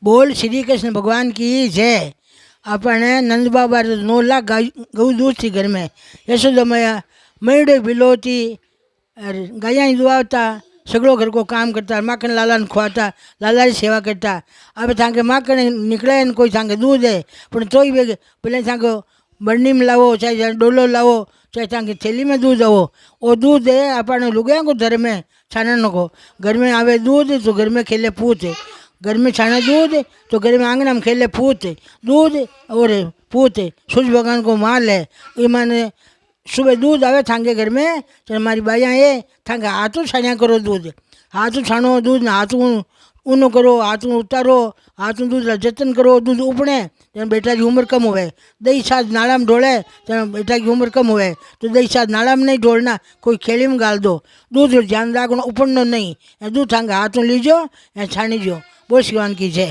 बोल श्री कृष्ण भगवान की जय। अपने नंद बाबा 9 लाख गऊ दूध थी घर में। यशोदा मैया मेड़े बिलोती और गाया दुआवता, सगड़ो घर को काम करता, माखन लाला ने खुआता, लाला की सेवा करता। अब थाके माखन निकले ने कोई थाके दूध है पण तोय पहले थाके बरनी में लावो, चाहे डोलो लावो, चाहे थाके थैली में दूध आवो। वो दूध है अपने लुगाया को घर में छानन को। घर में आवे दूध तो घर में खेले पूत है, घर में छाना दूध तो घर में आंगना में खेले पूत है। दूध और पूत सूर्य भगवान को माल है। ये माने सुबह दूध आवे थांगे घर में, तो हमारी बाइया है थांगे हाथों छाया करो दूध, हाथों छानो दूध ना हाथों ऊनो करो, हाथों उतारो, हाथों दूध जतन करो, दूध उपड़े तो बेटा की उम्र कम होवे। दही छाछ नाला में ढोले तो बेटा की उम्र कम होवे, तो दही छाछ नाला में नहीं ढोलना, कोई खेली में गाल दो। दूध ध्यान रखना, उपड़नो नहीं, दूध थांगे हाथों लीजो छानी जो। बोल शिवान की जय।